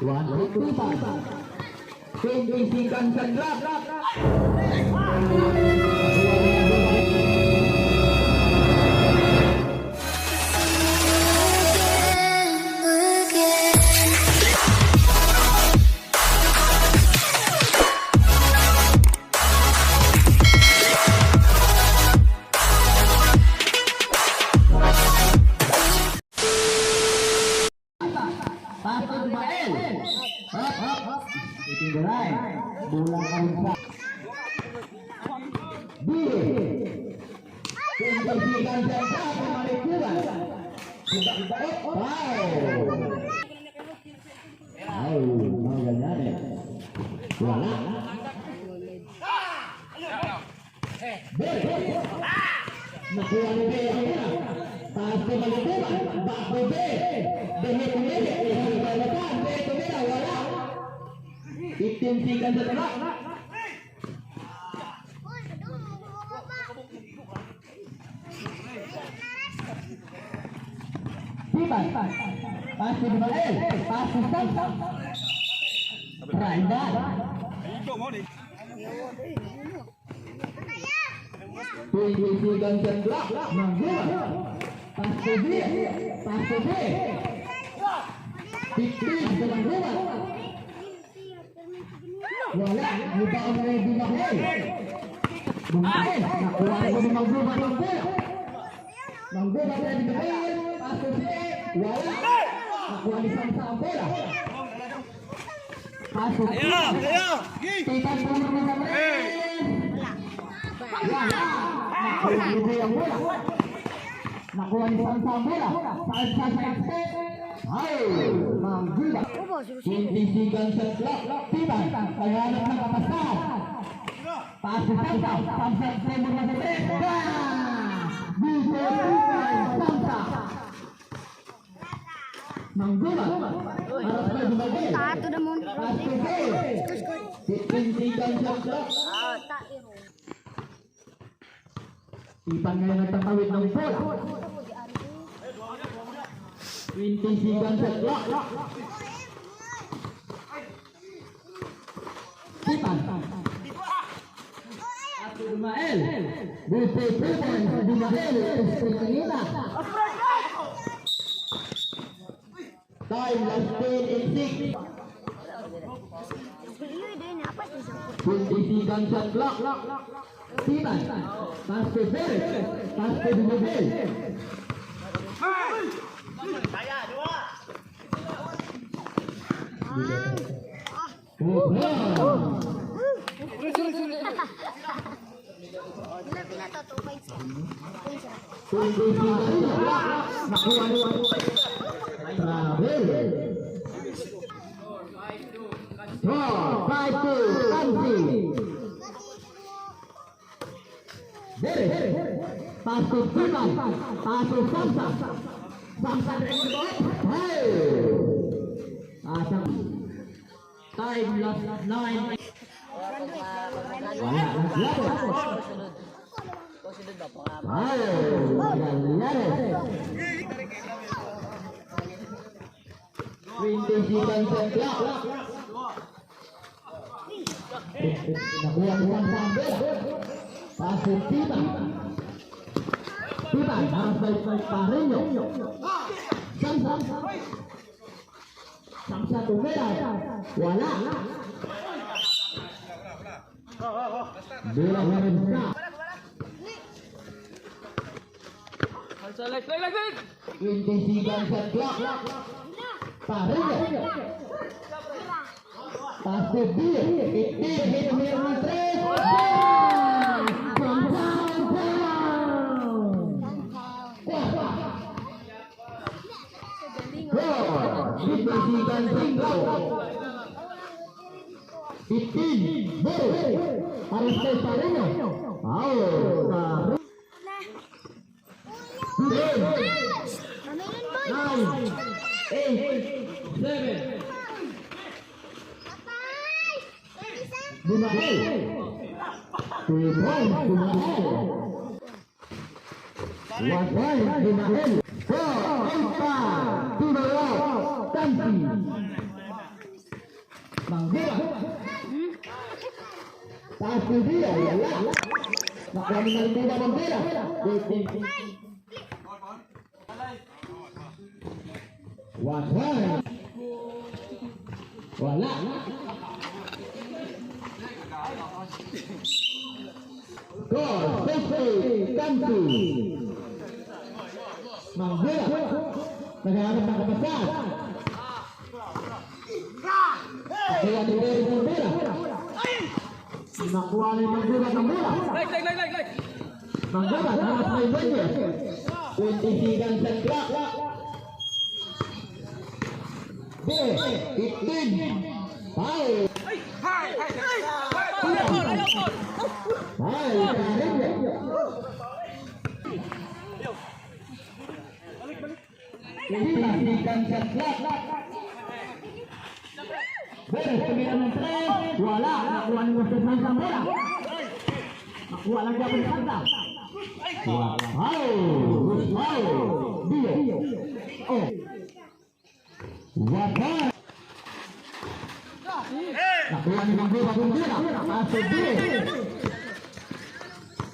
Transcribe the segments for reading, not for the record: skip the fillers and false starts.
Tuan Kutuban kondisikan sendak pasti Ismail, pasti Samsam, Randa, kondisikan sendak Manggula, pasti dia, pasti dia, Fikri dengan Manggula, wala kita mulai di Manggula, nak keluar dari Manggula, Manggula dari Manggula, pasti dia. Wala aku alisan sa bola. Pasok. Ayo. Kita sama sama. Wala. Nakuha yung bola. Nakuha alisan sa bola. Sa. Ay, Manggula. Kondisikan sendak. Tiba. Kaya nakapasan. Pasok sa Samsat nomor 3. Bisa Samsat. Manggula harus dibagi. Satu dah mau. Kondisikan sendak. Ipan ngayon nagtatawid ng bola. Kondisikan sendak. Ipan. Ismail. Butuh-butuh Ismail. Ismail. Time last 10 and 6. Kondisikan sendak. Tiba. Pasti beres. Pasti dibeli. Saya dua. Pasok Siman, pasok Samsa, Samsa dari bawah, hey, pasang, time last 9, wala, pasok Siman. Kita harus baik-baik Pareño. Samsa tumeda. Wala. Bola merendah. Intisikan setlak. Pareño. Pasti dia. Itu Hermantres. Dibersihkan Ringo. Itin harus ke Pareño. Taruh. 5 dia ya. Nak menang bandera. Wala. Gol, Kanti. Manggila. Naghahanap ng kapasan. Kaya diberi ng bola. Nakuha ni Manggila ng bola. Manggila, dapat may banyo. Kuntisigan sa klak. Itin. Foul. Kuntisigan sa klak. Beres pemilihan ng 3. Wala. Nakuha ni Moses ng isang bola. Nakuha lang siya ng kanta. Wow. Dio. Oh. Wadah. Nakuha ni Manggila ng bola. Masuk Dio.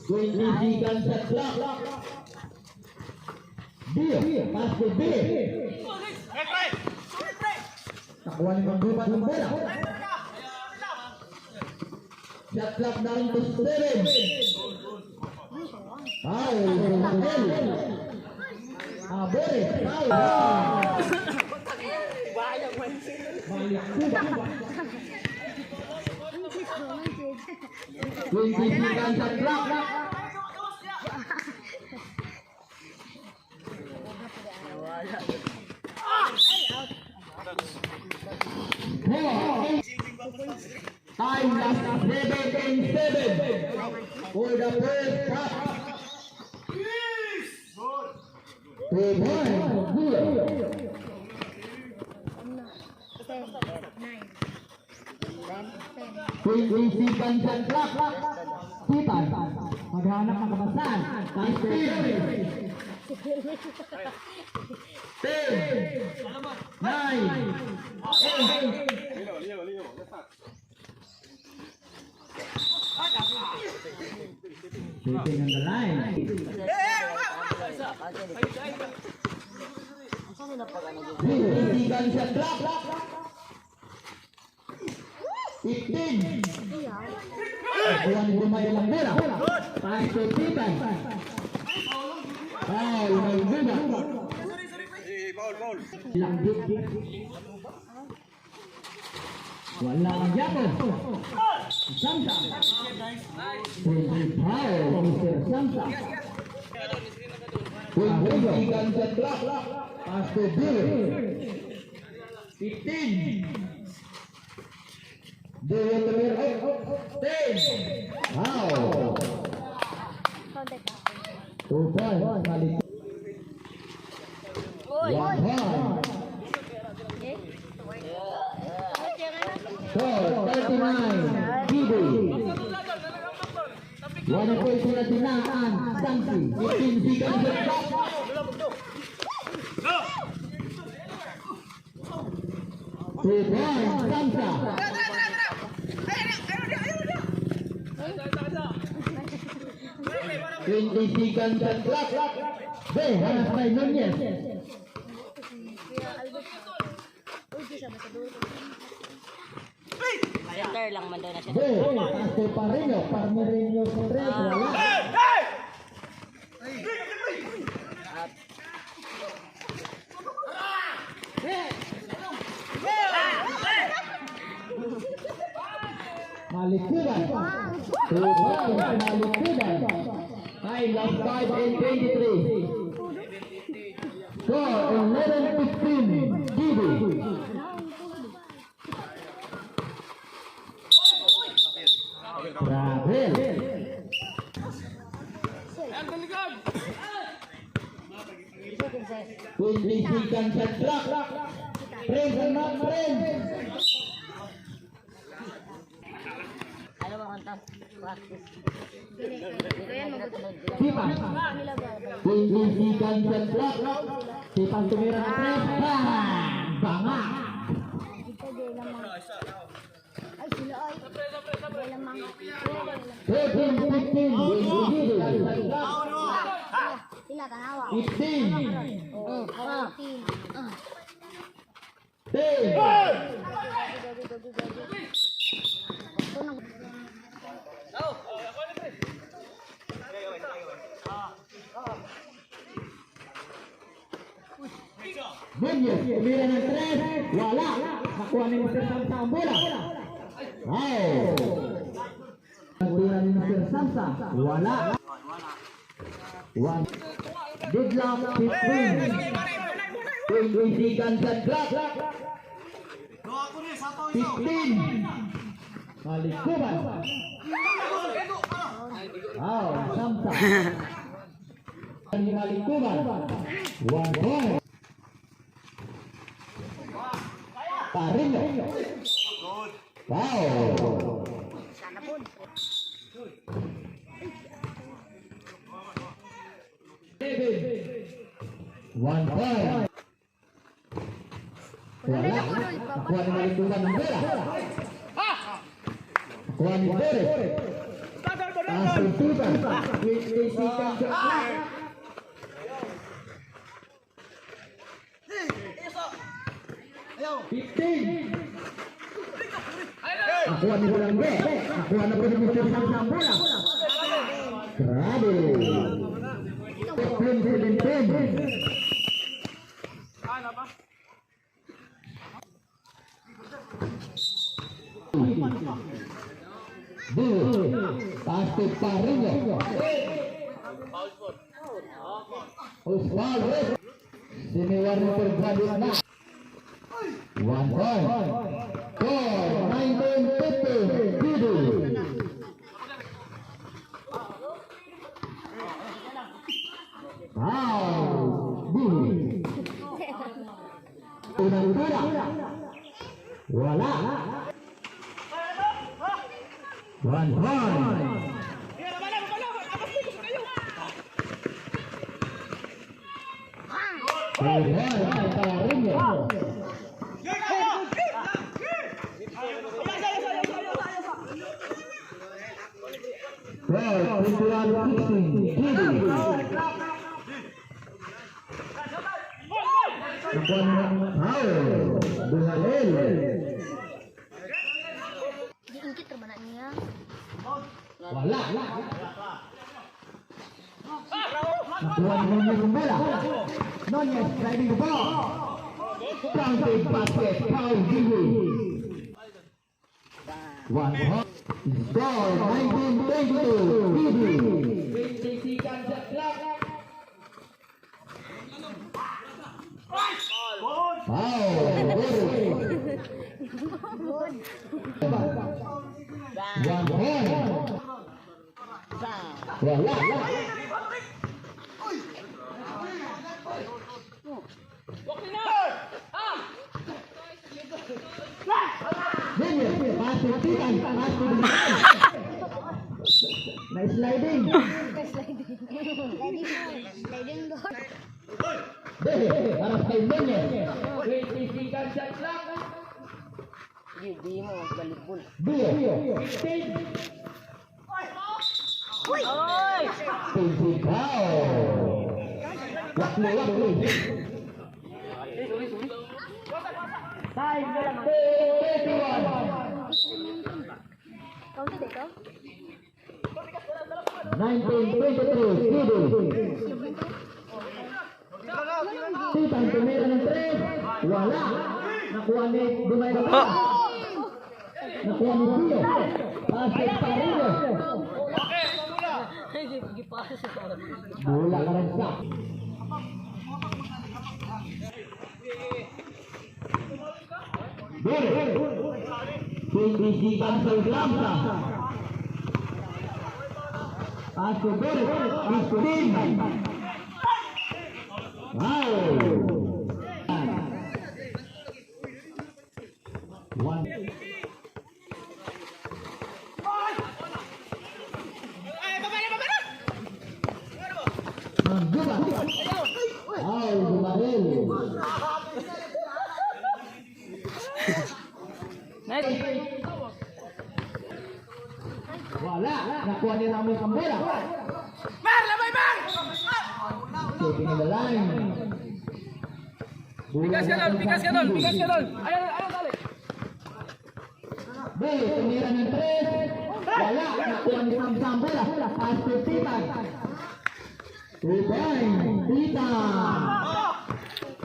Kuntisigan sa klak. Dio. Masuk Dio. Nakuha ni Manggila ng bola. Jatlak dari Kusperin. Boris. Kuntisigan sa klak. Time last 7-7 for the first half. Kuntisigan sa klak. Kita maghanap ng kabasan. 10, 9, 8. Sitting on the line. Kuntisigan sa klak. 15. Buwan lumayan ng bola. Pasok Titan. May bola. Langgit. Wala ang Japo. Samsa. Foul, Mr. Samsa. Ikan set block. Pass to Bill. 15. Bill clear out. 10. Wow. 2 points. Balik. 1 point. Score 39. Bibi. Wala po ito na dinaan. Samsi. 15 seconds set block. Two points, Samsa. Ikan set block. Hanap by Nunez. Center lang man daw na siya. Pass to Parino. Parmireño Torres. Wala. Malikudan. 2 points, Malikudan. Time last 5 and 23. Score 11-15. Bibi. Rabel. 20 seconds set block. Friends and not friends. Ano ba kanta? Practice. Sipan. 20 seconds set block. Sipan tumira ng tres. Banga. Ay, sila ay. Wala lamang. 13-15. Sila tanawa. 15. Oh, 14. 10. Ito nang Nunez. Tumira ng tres. Wala. Nakuha ni Mr. Samsa ang bola. Wow. Tumira ni Mr. Samsa. Wala. 1. Deadlock 15. 20 seconds set block. 15. Malikuban. Wow, Samsa. Malikuban. 1 point. Parino. Wow. sana po. 1 point. Wala. Nakuha ni Malikuban ng bola. Nakuha ni Derek. Asututan. 20 seconds. Nakuha ni Bulangge. Nakuha na po ni Mr. Samsa ang bola. Grabe. 17-17. Pass to Parino. Osvaldo. Siniwarno terbalik na. 1 point. Score 19-15. Bidu. Bidu. Unang bola. Wala. 1 point. Parino. Well, 21-16. Bidu. Diingkit ra ba na niya? Wala. Nakuha ni Nunez ang bola. Nunez driving the ball. Counted basket. Foul, Bibi. One hot. Score 19-22. 20 seconds shot clock. Foul. One hot. Wala. Nice sliding. Sliding door. Para sa inyo. 20 seconds shot clock. Hindi mo, balibol. Bio. 15. Oy! Physical. Wakli. Time na lang. 21. Counted ito? 19-23. Kidi. Sitang tumira ng 3. Wala. Nakuha ni Dumay na wala. Nakuha ni Bio. Pasok sa Rio. Bola ka rin sa. Pindisikan sa Lamsa. Pasok Boris. Istin. Wow. One. Magbuka. Ay, bumaril. Wala. Nakuha ni Ramos ang bola. Checking in the line. Bigas ka doon. Ayaw, dali. Bel, tumira ng 3. Wala. Nakuha ni Samsa ang bola. Pastor Titan. 2 points. Titan.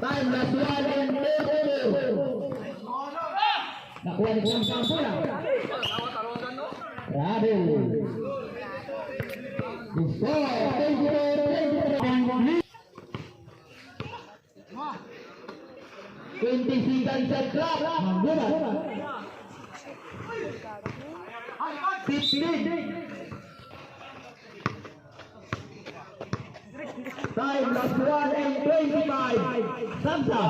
Time na suwala ng 2. Nakuha ni Samsa ang bola. Radel. Score. 20 seconds at clock. Magbuka. 15. Time last 1 and 25. Samsa.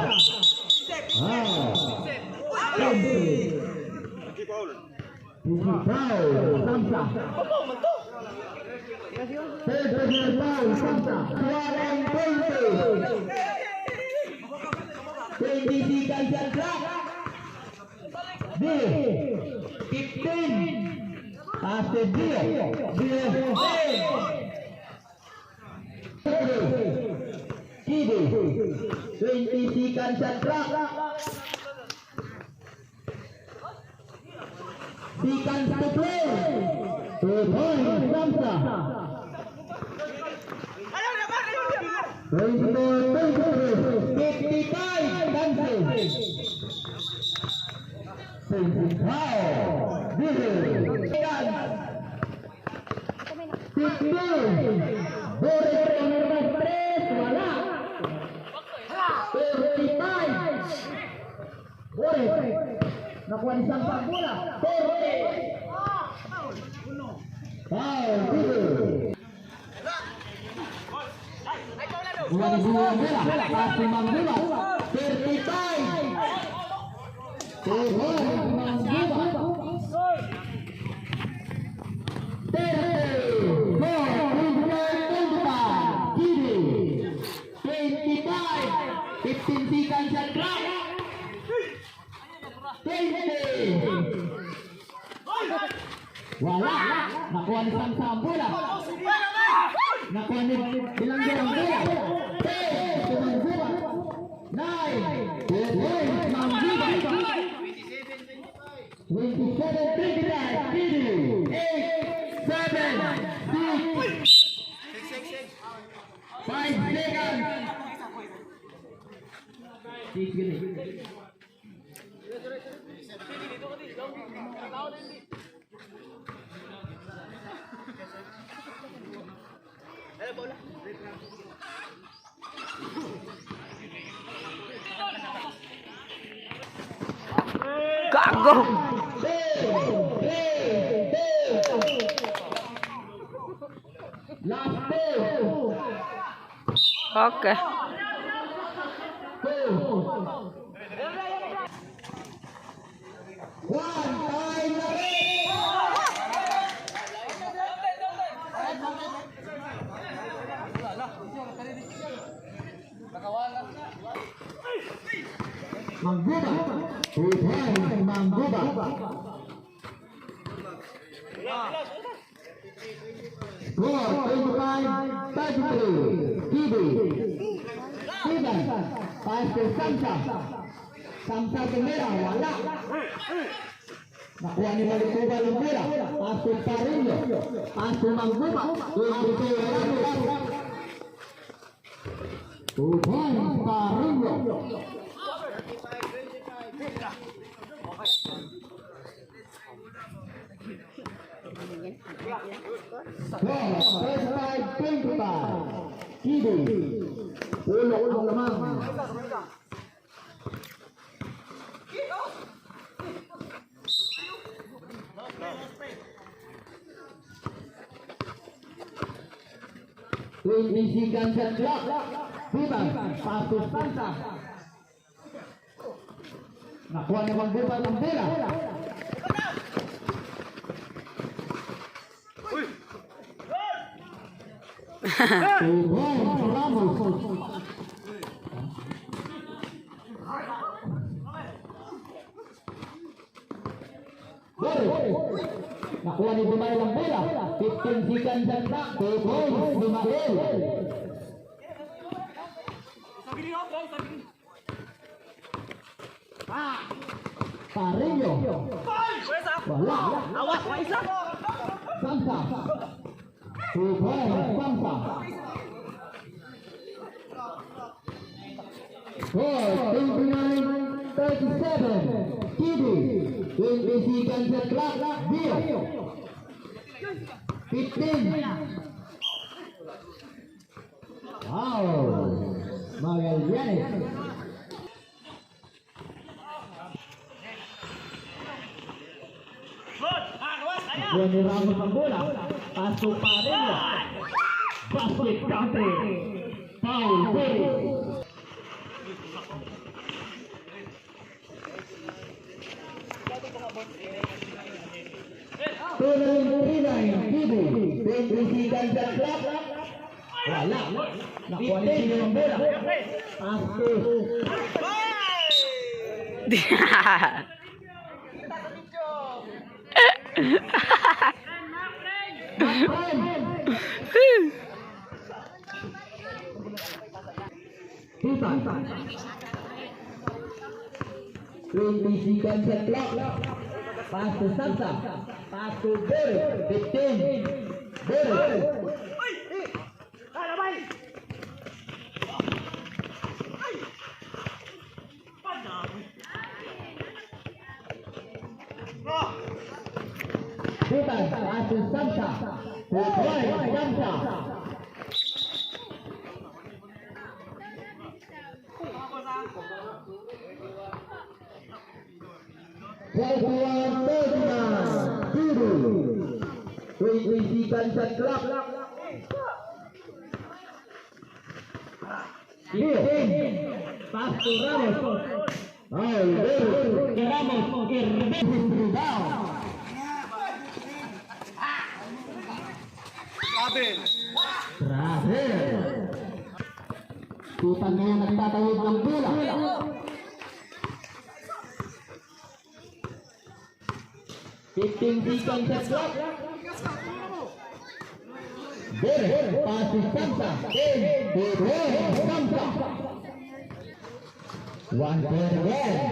Foul. Samsa. Third personal foul. Samsa. 1 and 20. 20 seconds at clock. 15. Pastor Dio. Kidi. 20 seconds at clock. Seconds to play. 2 points. Samsa. 24-23. 55. Samsa. 15. Boris nomor 3. Wala. 35. Boris. Nakuha ni Samsa ang bola. 40. Foul. Buwa ni Buwa ang bola. Pasti Mang Buwa. 35. Tuhon Mang Buwa. 15 seconds at clock. 20. Wala. Nakuha ni Samsa ang bola. Nakuha ni Bilanggo ang bola. 10. Tumangguba. 9. 2 points. Mangguba. 27-25. 8. 7. 6. 5 seconds. 6 gini. Gago. Last ball. Oke. One time Mangguba. Uday Mangguba. Score 25-33. Kibi. Kiban. Pass to Samsa. Samsa ke merah. Wala. Nakuha ni Mangguba ng bola. Pass to Parillo. Pass to Mangguba. Uday Parillo. First five, 25. Kibi. Ulo lamang. Isikan sa clock. Bibang. Pasus Santa. Nakuha ni Mangguba ng bola. Nakuha ni Bumail ang bola. 15 seconds ang clock. 2 points, Bumail. Parillo. Wala. Samsa. 2 points, Samsa. Score 29-37. Kibi. 20 seconds ang clock. Dio. 15. Wow. Magallanes. Nakuha ni Ramos ang bola. Paso Parillo. Basket country. Foul Berry. Tuloy Kibi. 20 seconds ang clock. Wala. Nakuha ni Kibi ang bola. Paso. Seconds sa clock. Pass to Samsa. Pass to Berry. 15. Berry. Bukan, pass to Samsa. Bukan, Samsa. Isikan sa clock. Pass to Ramos. Ramos. Terakhir. Kita yang nagtatawid ng bola. Tinggikan sa clock. Pass Samsa. Samsa. 1 point again.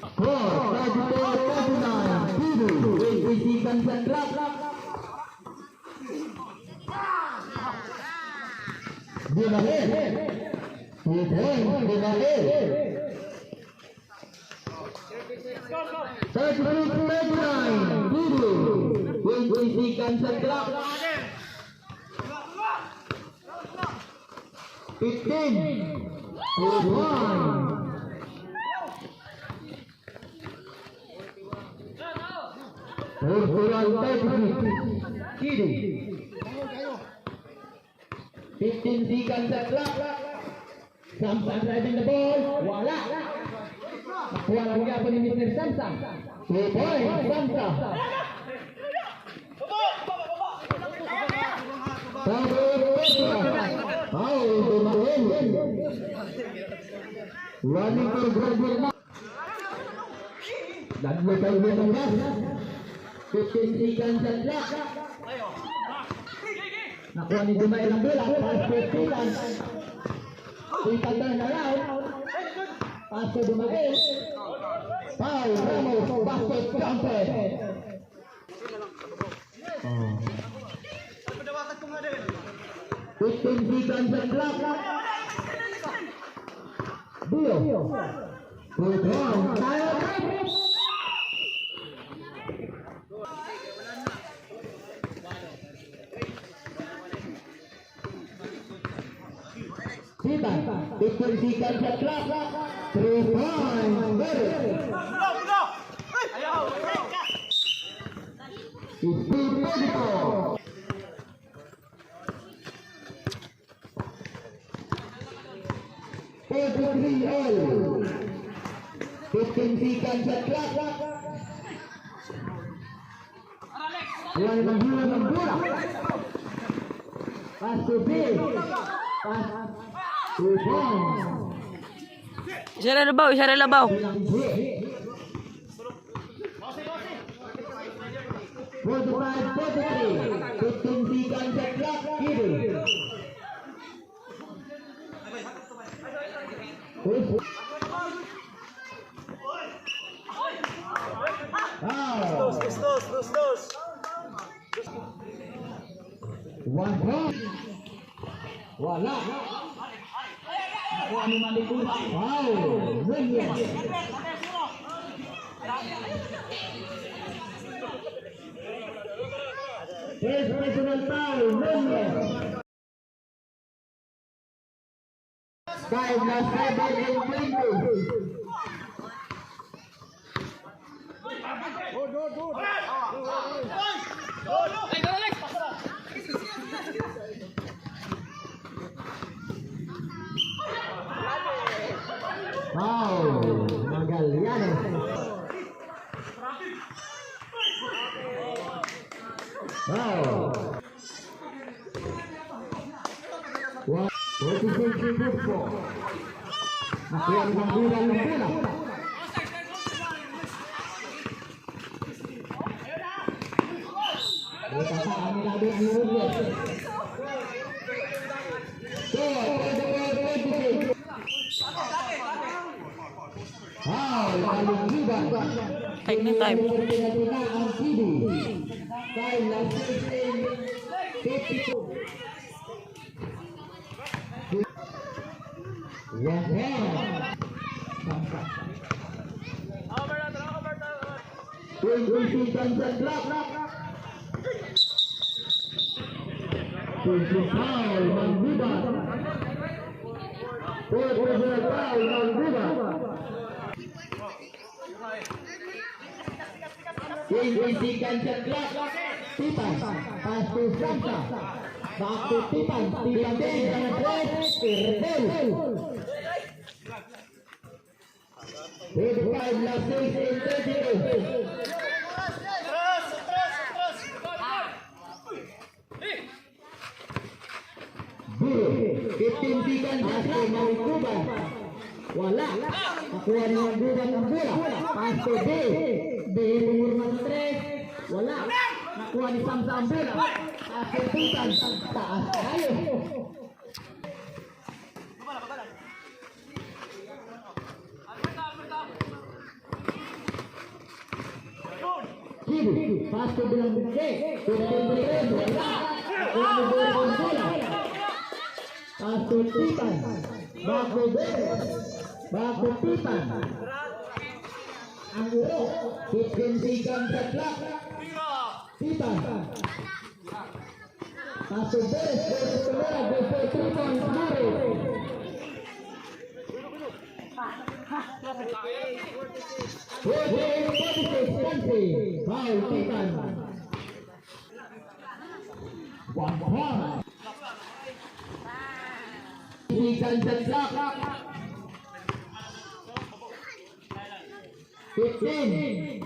Score 34-39. Tinggikan sa clock. Bumail. 2 points. Bumail. 33-39. Isikan sa clock. 15. 2-1. Portugal deficit. Kiri. 15 seconds at clock. Samsung driving the ball. Wala. Nakuha lang niya po ni Mr. Samsung. 2 points, Samsung. Running for graduate na. Nagmutay mo ng gas. 15 seconds at clock. Nakuha ni Dumay ng bola. Pass to Titan. Titan turn around. Pass to Dumay. Foul. Ramos. Basket counted. 15 seconds at clock. Dio. Good one. Titan. 15 seconds at clock. 3 points. It's beautiful. All. 15 seconds at clock. Wala ng buwan ng bola. Pass to Bill. Pass to John. Isa na labaw, isa na labaw. 45-43. 15 seconds at clock. Kiri. One point. Wala. Nakuha ni Malikula. Wow. Williams. First personal foul. Williams. 5 last 7 in 20. Wow, Magaliano. Wow. 46-44. Nakuha ng bola ng bola. Itataan nila doon ang Rubio. Wow, laling giban. Time na time. Ang CD. Time last 16. 52. Yes, yes. 20 seconds at clock. 20 foul ng Gubat. 4 personal foul ng Gubat. 20 seconds at clock. Titan. Pass to Samsa. Back to Titan. Titan din ang address. Rebel. 35 last 6 in 32. Bull, 15 seconds at Malikuban. Wala. Nakuha ni Malikuban ang bola. Pass to B. B, pumurma sa 3. Wala. Nakuha ni Samsa ang bola. Pass to Titan. Taas tayo. Kiri, pass to bilang B. Tunan-tunan. Wala. Nakuha ni bola ang bola. Pass to Titan. Back to B. Back to Titan. Ang uro. 15 seconds at clock. Titan. Pass to B. Go to 3 points. Foul Titan. 1 point. Titan Jeblak. 15.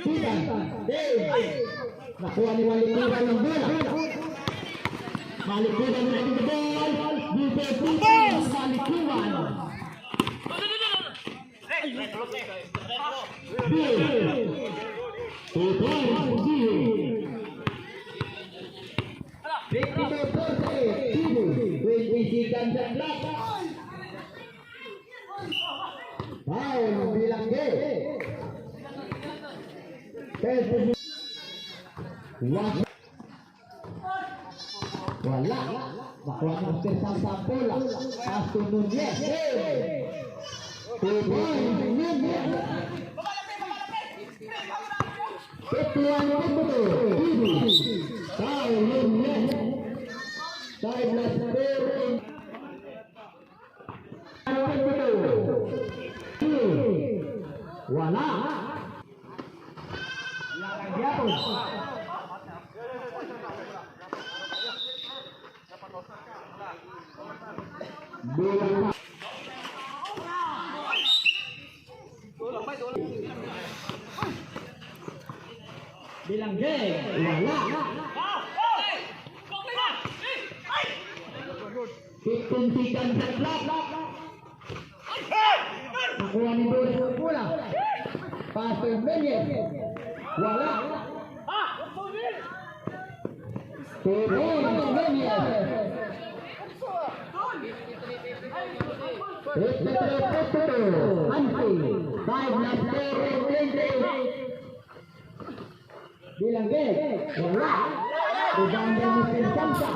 Titan. Nakuha ni Malikuran ng bola. Malikuran ng bola. Malikuran. Wala. Nakuha ng Persa sa bola. Pasto Nunez. Ketuan Timur. Foul Nunez. 15 point. Wala. Bola. Bilang game. Wala. 15 Titan Jeblak. Nakuha ni Bola sa bola. Pasto Nunez. Wala. Bilang wala. Uganda Muslim Samsa.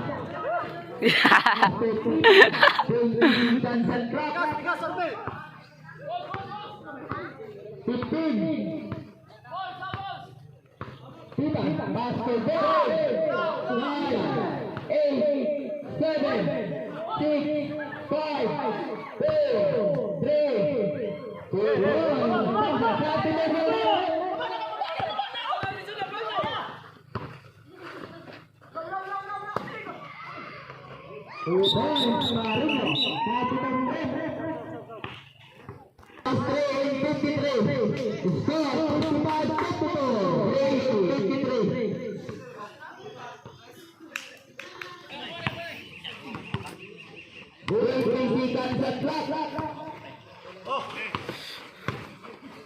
Dan Jeblak. 15. Titan basketball. 9, 8, 7, 6, 5, 4,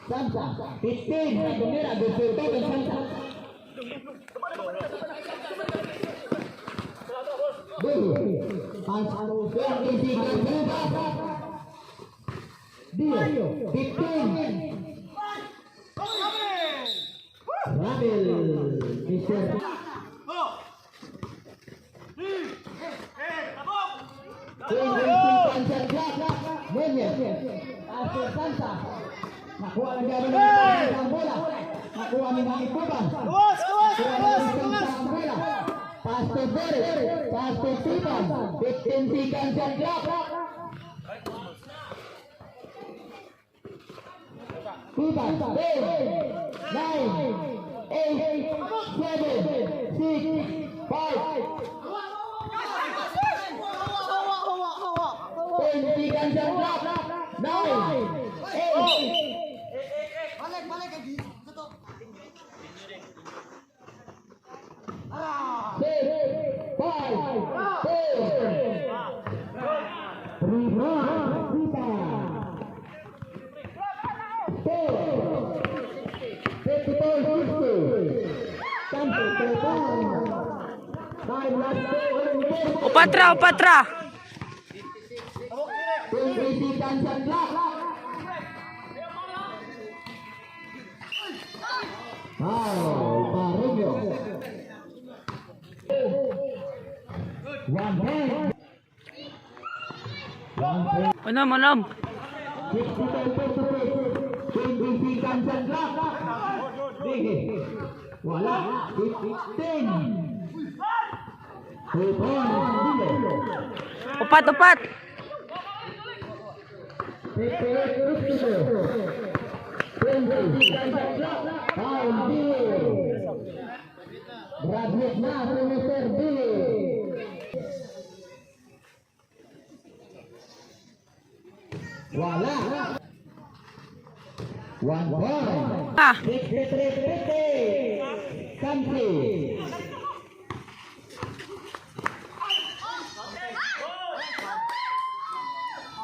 Samsa, 15, Bendera, Gusto dan Samsa. Dio, 15. Rabil, Mister. Nakuha ng gawin ng bola. Nakuha ng Malikuran. Pasto Boris. Pasto Titan. 15 Titan Jeblak. Titan. 8, 9, 8, 7, 6, 5. 10 Titan Jeblak. 9, 8. Balik lagi. Tutup. 6, 5, 4, Opatra. Manam. Wala. 15. Opat. Graduate na semester B. Wala. 1 point. Ah. 63-50. Kamsi.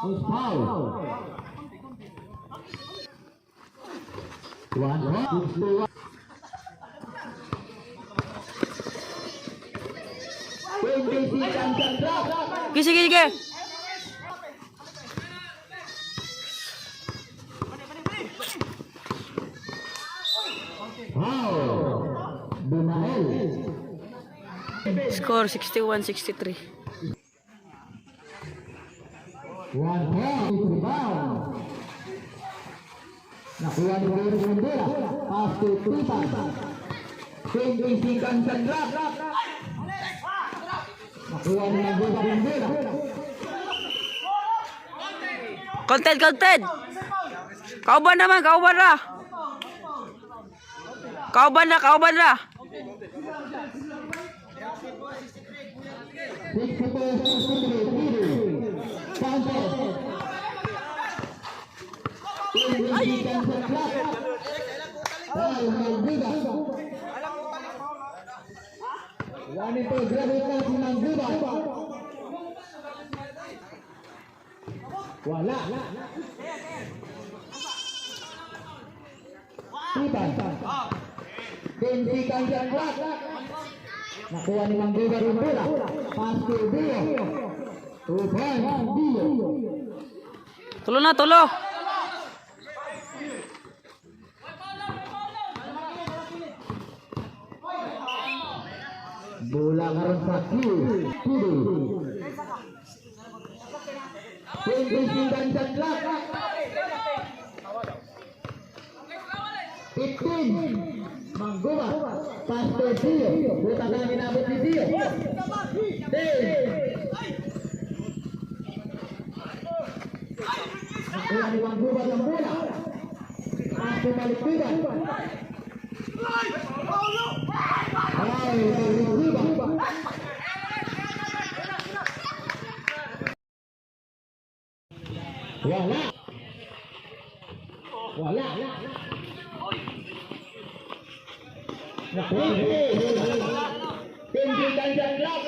It's foul. 1 point. 26 ang Chandra. Sige, sige. Wow. Dunael. Score 61-63. 1 point. Rebound. Nakuha ni Guru Bundira. Pass to Tipan. 26 ang Chandra. Nakuha ni Guru Bundira. Content, content. Kauban naman, kauban na. Kauban na, kauban na. 1 wala. Tipan. Bensikan Chandra. Nakuha ni Mangguba Rumbula. Pass to Dio. 2 points. Dio. Tulo na, tulo. Bola karon sa Q. Bensikan Chandra. 15. Mangguba. Pass to Dio. Buta na minabot ni Dio. 10. Nakuha ni Mangguba ng bola. Pass to Malikpigan. Ay, Mangguba. Wala. Wala. Nakuha. Tinggi kanjang lap.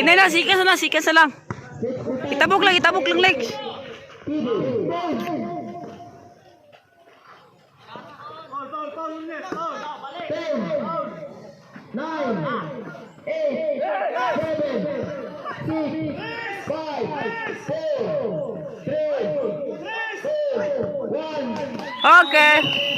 Kinay na, sikas na lang. Itabok lang legs. 5, 4, 3, 2, 1. Okay.